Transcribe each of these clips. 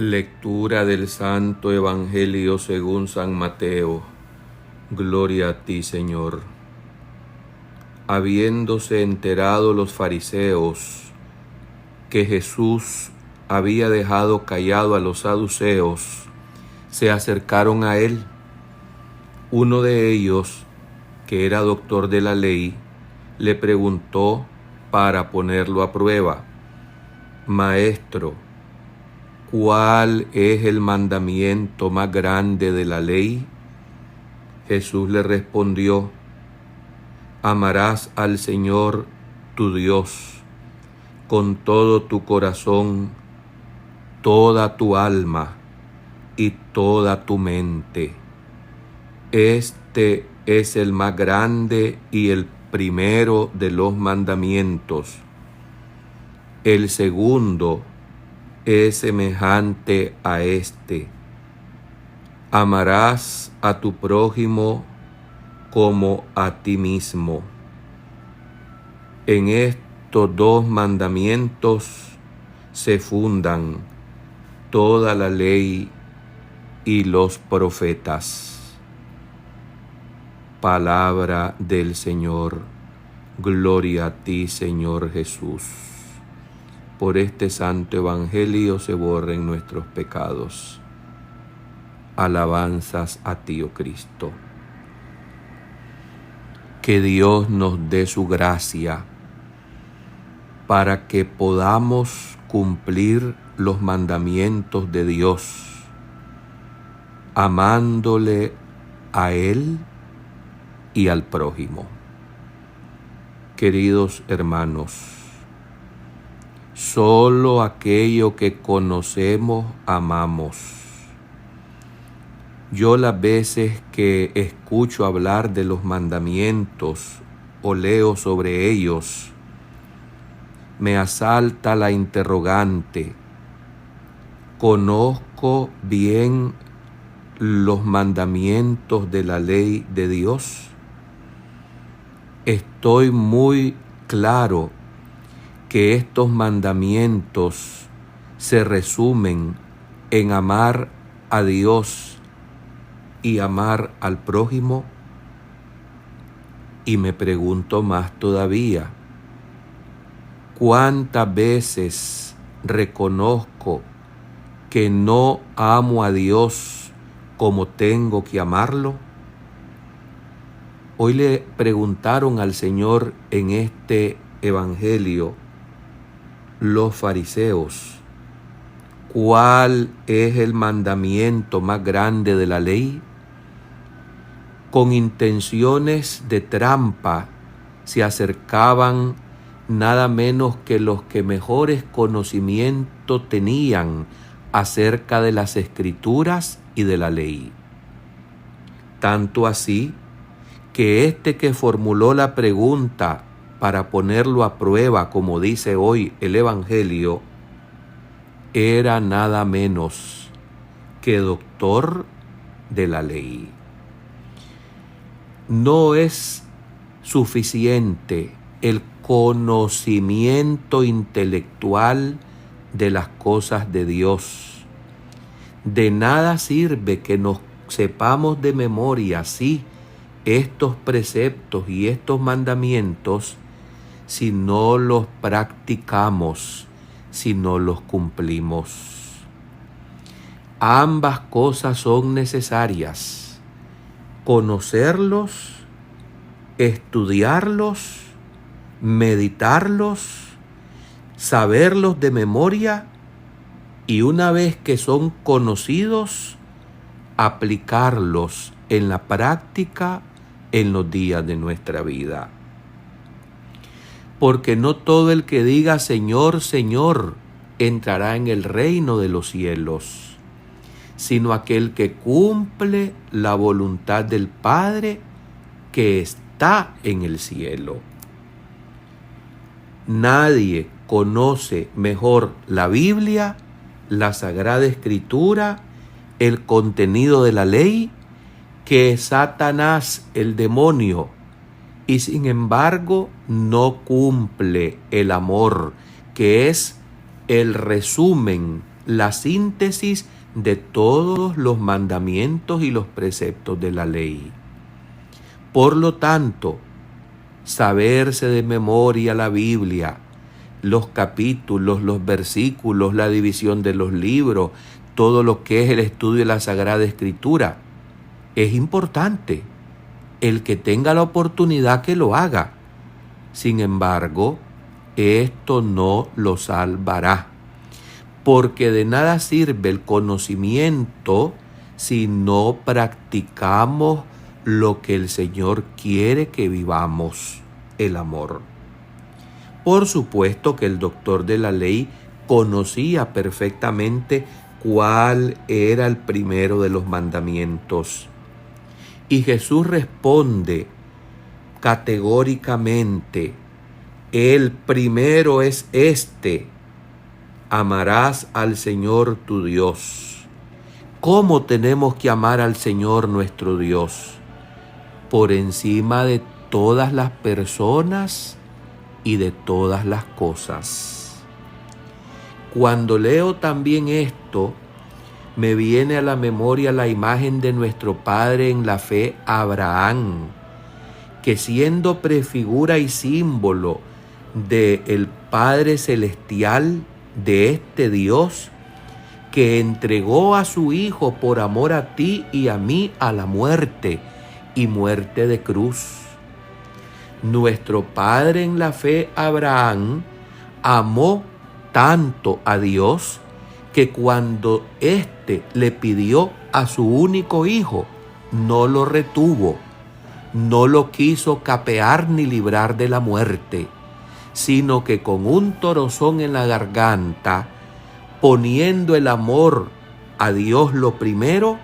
Lectura del Santo Evangelio según San Mateo. Gloria a ti, Señor. Habiéndose enterado los fariseos que Jesús había dejado callado a los saduceos, se acercaron a él. Uno de ellos, que era doctor de la ley, le preguntó para ponerlo a prueba: Maestro, ¿cuál es el mandamiento más grande de la ley? Jesús le respondió: Amarás al Señor tu Dios con todo tu corazón, toda tu alma y toda tu mente. Este es el más grande y el primero de los mandamientos. El segundo es semejante a este: amarás a tu prójimo como a ti mismo. En estos dos mandamientos se fundan toda la ley y los profetas. Palabra del Señor. Gloria a ti, Señor Jesús. Por este santo evangelio se borren nuestros pecados. Alabanzas a ti, oh Cristo. Que Dios nos dé su gracia para que podamos cumplir los mandamientos de Dios, amándole a Él y al prójimo. Queridos hermanos, solo aquello que conocemos amamos. Yo las veces que escucho hablar de los mandamientos o leo sobre ellos, me asalta la interrogante: ¿conozco bien los mandamientos de la ley de Dios? Estoy muy claro que estos mandamientos se resumen en amar a Dios y amar al prójimo. Y me pregunto más todavía: ¿cuántas veces reconozco que no amo a Dios como tengo que amarlo? Hoy le preguntaron al Señor en este evangelio los fariseos: ¿cuál es el mandamiento más grande de la ley? Con intenciones de trampa se acercaban nada menos que los que mejores conocimientos tenían acerca de las Escrituras y de la ley. Tanto así que este que formuló la pregunta para ponerlo a prueba, como dice hoy el Evangelio, era nada menos que doctor de la ley. No es suficiente el conocimiento intelectual de las cosas de Dios. De nada sirve que nos sepamos de memoria, sí, estos preceptos y estos mandamientos, si no los practicamos, si no los cumplimos. Ambas cosas son necesarias: conocerlos, estudiarlos, meditarlos, saberlos de memoria y una vez que son conocidos, aplicarlos en la práctica en los días de nuestra vida. Porque no todo el que diga Señor, Señor, entrará en el reino de los cielos, sino aquel que cumple la voluntad del Padre que está en el cielo. Nadie conoce mejor la Biblia, la Sagrada Escritura, el contenido de la ley, que Satanás, el demonio, y sin embargo no cumple el amor, que es el resumen, la síntesis de todos los mandamientos y los preceptos de la ley. Por lo tanto, saberse de memoria la Biblia, los capítulos, los versículos, la división de los libros, todo lo que es el estudio de la Sagrada Escritura, es importante. El que tenga la oportunidad que lo haga. Sin embargo, esto no lo salvará, porque de nada sirve el conocimiento si no practicamos lo que el Señor quiere que vivamos, el amor. Por supuesto que el doctor de la ley conocía perfectamente cuál era el primero de los mandamientos. Y Jesús responde categóricamente: el primero es este: amarás al Señor tu Dios. ¿Cómo tenemos que amar al Señor nuestro Dios? Por encima de todas las personas y de todas las cosas. Cuando leo también esto, me viene a la memoria la imagen de nuestro padre en la fe, Abraham, que siendo prefigura y símbolo del Padre Celestial, de este Dios, que entregó a su Hijo por amor a ti y a mí a la muerte, y muerte de cruz. Nuestro padre en la fe, Abraham, amó tanto a Dios que cuando éste le pidió a su único hijo, no lo retuvo, no lo quiso capear ni librar de la muerte, sino que con un torzón en la garganta, poniendo el amor a Dios lo primero,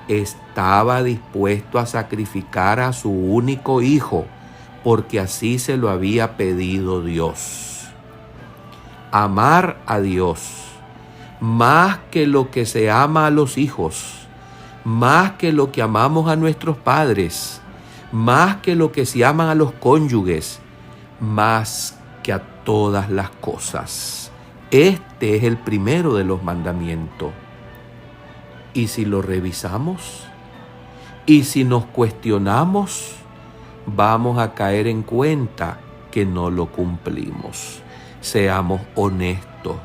estaba dispuesto a sacrificar a su único hijo, porque así se lo había pedido Dios. Amar a Dios, más que lo que se ama a los hijos, más que lo que amamos a nuestros padres, más que lo que se aman a los cónyuges, más que a todas las cosas. Este es el primero de los mandamientos. Y si lo revisamos, y si nos cuestionamos, vamos a caer en cuenta que no lo cumplimos. Seamos honestos.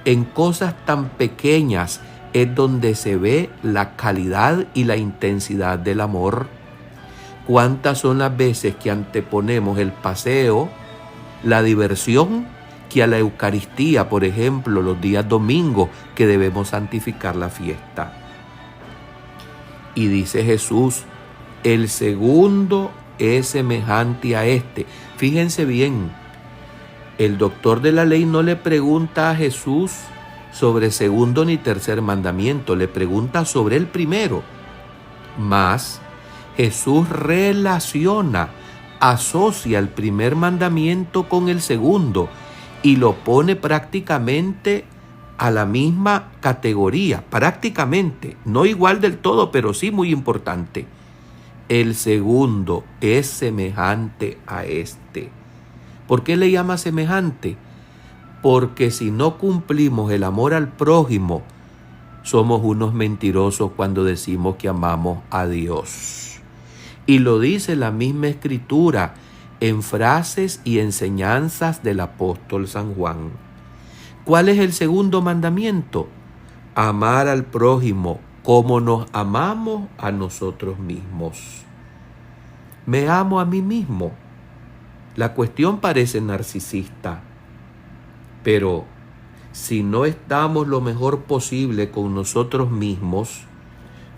En cosas tan pequeñas es donde se ve la calidad y la intensidad del amor. ¿Cuántas son las veces que anteponemos el paseo, la diversión, que a la Eucaristía, por ejemplo, los días domingos, que debemos santificar la fiesta? Y dice Jesús, el segundo es semejante a este. Fíjense bien, el doctor de la ley no le pregunta a Jesús sobre segundo ni tercer mandamiento, le pregunta sobre el primero. Mas Jesús relaciona, asocia el primer mandamiento con el segundo y lo pone prácticamente a la misma categoría, prácticamente, no igual del todo, pero sí muy importante. El segundo es semejante a este. ¿Por qué le llama semejante? Porque si no cumplimos el amor al prójimo, somos unos mentirosos cuando decimos que amamos a Dios. Y lo dice la misma Escritura en frases y enseñanzas del apóstol San Juan. ¿Cuál es el segundo mandamiento? Amar al prójimo como nos amamos a nosotros mismos. Me amo a mí mismo. La cuestión parece narcisista, pero si no estamos lo mejor posible con nosotros mismos,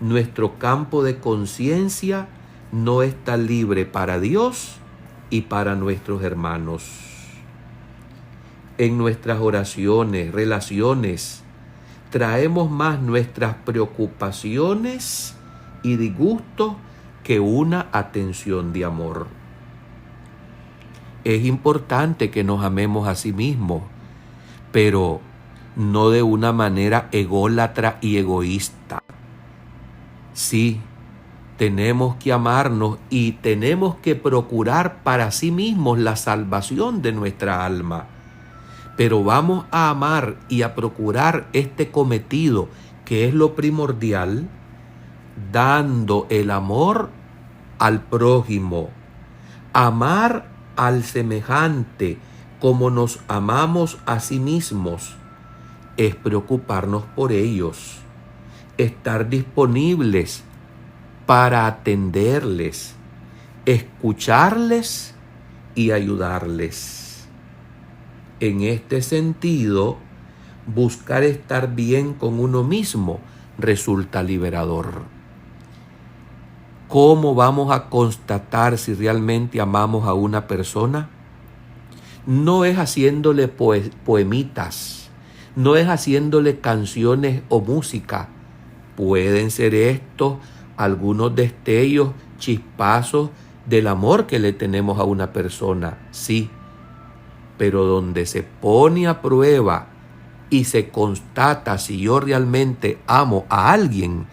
nuestro campo de conciencia no está libre para Dios y para nuestros hermanos. En nuestras oraciones, relaciones, traemos más nuestras preocupaciones y disgustos que una atención de amor. Es importante que nos amemos a sí mismos, pero no de una manera ególatra y egoísta. Sí, tenemos que amarnos y tenemos que procurar para sí mismos la salvación de nuestra alma. pero vamos a amar y a procurar este cometido, que es lo primordial, dando el amor al prójimo. Amar al semejante como nos amamos a sí mismos es preocuparnos por ellos, estar disponibles para atenderles, escucharles y ayudarles. En este sentido, buscar estar bien con uno mismo resulta liberador. ¿Cómo vamos a constatar si realmente amamos a una persona? No es haciéndole poemitas, no es haciéndole canciones o música. Pueden ser estos algunos destellos, chispazos del amor que le tenemos a una persona, sí, pero donde se pone a prueba y se constata si yo realmente amo a alguien,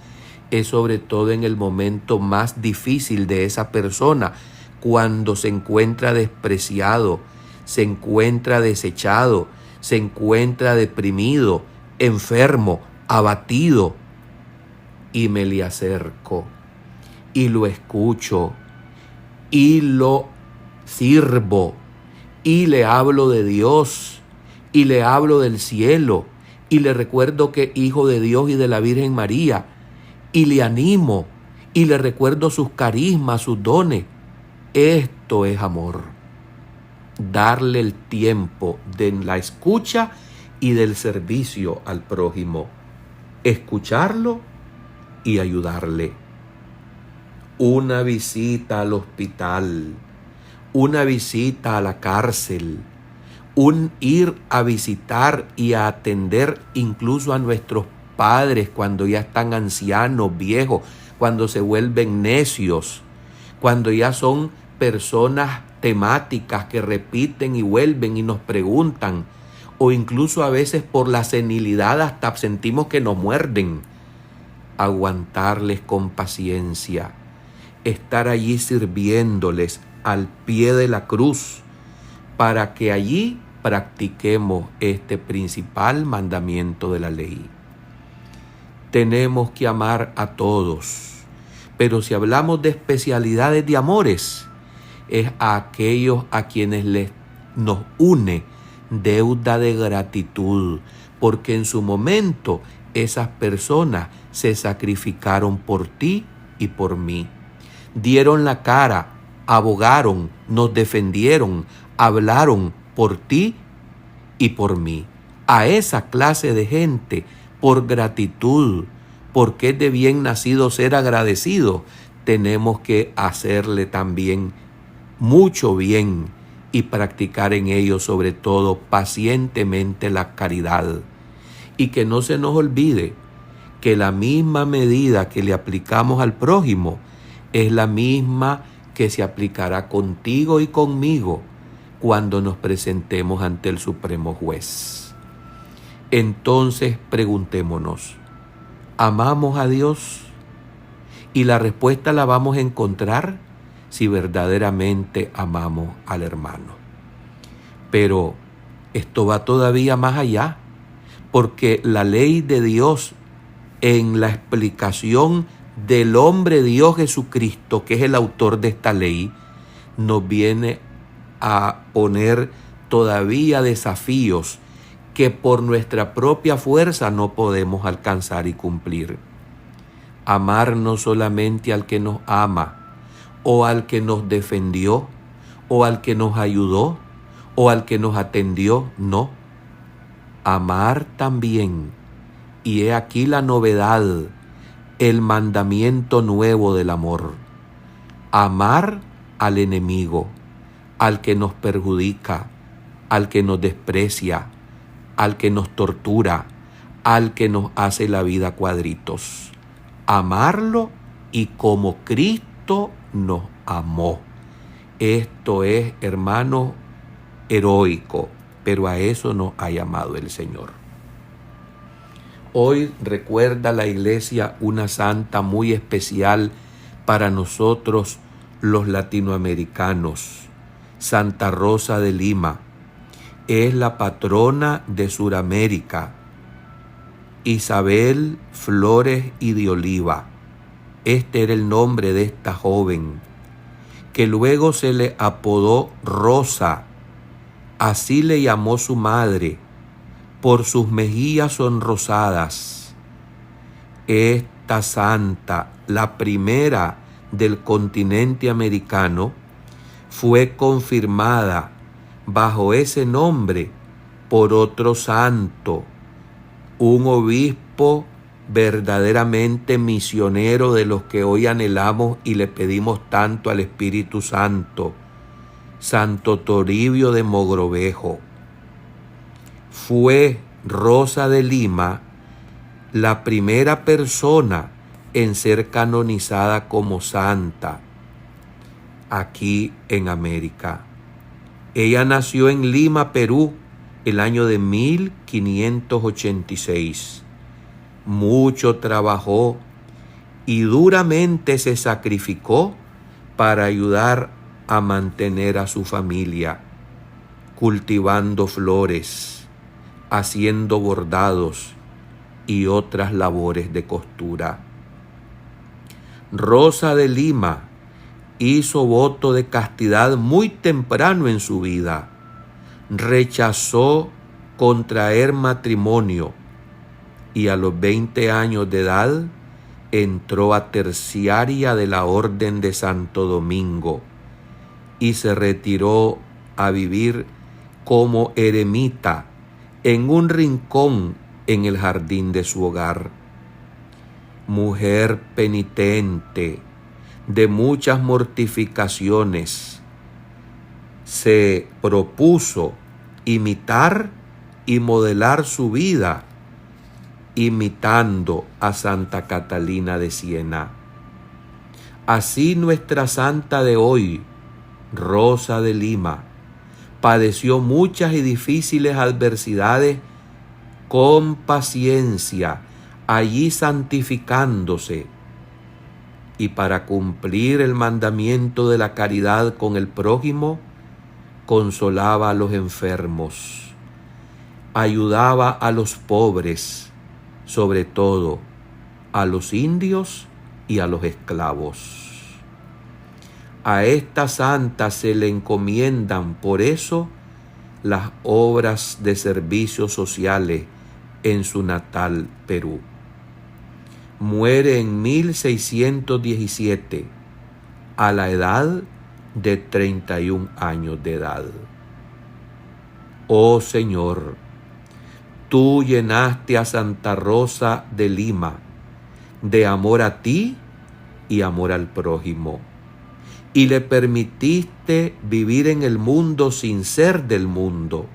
es sobre todo en el momento más difícil de esa persona, cuando se encuentra despreciado, se encuentra desechado, se encuentra deprimido, enfermo, abatido, y me le acerco y lo escucho y lo sirvo y le hablo de Dios y le hablo del cielo y le recuerdo que es hijo de Dios y de la Virgen María y le animo y le recuerdo sus carismas, sus dones. Esto es amor. Darle el tiempo de la escucha y del servicio al prójimo. Escucharlo y ayudarle. Una visita al hospital, una visita a la cárcel, un ir a visitar y a atender incluso a nuestros padres cuando ya están ancianos, viejos, cuando se vuelven necios, cuando ya son personas temáticas que repiten y vuelven y nos preguntan, o incluso a veces por la senilidad hasta sentimos que nos muerden. Aguantarles con paciencia, estar allí sirviéndoles al pie de la cruz, para que allí practiquemos este principal mandamiento de la ley. Tenemos que amar a todos, pero si hablamos de especialidades de amores, es a aquellos a quienes nos une deuda de gratitud, porque en su momento esas personas se sacrificaron por ti y por mí. Dieron la cara, abogaron, nos defendieron, hablaron por ti y por mí. A esa clase de gente, por gratitud, porque es de bien nacido ser agradecido, tenemos que hacerle también mucho bien y practicar en ellos sobre todo pacientemente la caridad. Y que no se nos olvide que la misma medida que le aplicamos al prójimo es la misma que se aplicará contigo y conmigo cuando nos presentemos ante el Supremo Juez. Entonces preguntémonos, ¿amamos a Dios? Y la respuesta la vamos a encontrar si verdaderamente amamos al hermano. Pero esto va todavía más allá, porque la ley de Dios, en la explicación del hombre Dios Jesucristo, que es el autor de esta ley, nos viene a poner todavía desafíos que por nuestra propia fuerza no podemos alcanzar y cumplir. Amar no solamente al que nos ama, o al que nos defendió, o al que nos ayudó, o al que nos atendió, no. Amar también, y he aquí la novedad, el mandamiento nuevo del amor. Amar al enemigo, al que nos perjudica, al que nos desprecia, al que nos tortura, al que nos hace la vida cuadritos. Amarlo y como Cristo nos amó. Esto es, hermanos, heroico, pero a eso nos ha llamado el Señor. Hoy recuerda la Iglesia una santa muy especial para nosotros los latinoamericanos, Santa Rosa de Lima. es la patrona de Suramérica. Isabel Flores y de Oliva. Este era el nombre de esta joven, que luego se le apodó Rosa. Así le llamó su madre, por sus mejillas sonrosadas. Esta santa, la primera del continente americano, fue confirmada bajo ese nombre por otro santo, un obispo verdaderamente misionero de los que hoy anhelamos y le pedimos tanto al Espíritu Santo, Santo Toribio de Mogrovejo. Fue Rosa de Lima la primera persona en ser canonizada como santa aquí en América. Ella nació en Lima, Perú, el año de 1586. Mucho trabajó y duramente se sacrificó para ayudar a mantener a su familia, cultivando flores, haciendo bordados y otras labores de costura. Rosa de Lima hizo voto de castidad muy temprano en su vida. Rechazó contraer matrimonio y a los 20 años de edad entró a terciaria de la Orden de Santo Domingo y se retiró a vivir como eremita en un rincón en el jardín de su hogar. Mujer penitente, de muchas mortificaciones, se propuso imitar y modelar su vida imitando a Santa Catalina de Siena. Así nuestra santa de hoy, Rosa de Lima, padeció muchas y difíciles adversidades con paciencia, allí santificándose, y para cumplir el mandamiento de la caridad con el prójimo, consolaba a los enfermos, ayudaba a los pobres, sobre todo a los indios y a los esclavos. A esta santa se le encomiendan por eso las obras de servicios sociales en su natal Perú. Muere en 1617 a la edad de 31 años de edad. Oh Señor, tú llenaste a Santa Rosa de Lima de amor a ti y amor al prójimo, y le permitiste vivir en el mundo sin ser del mundo,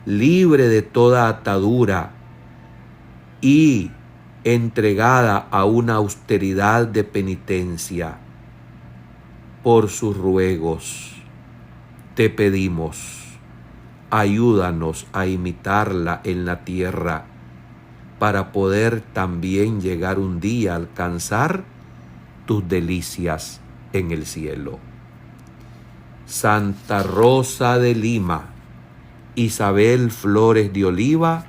libre de toda atadura y entregada a una austeridad de penitencia. Por sus ruegos te pedimos, ayúdanos a imitarla en la tierra para poder también llegar un día a alcanzar tus delicias en el cielo. Santa Rosa de Lima, Isabel Flores de Oliva,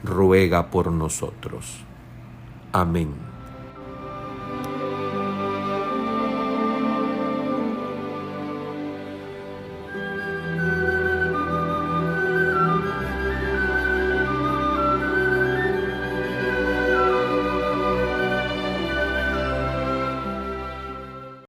ruega por nosotros. Amén.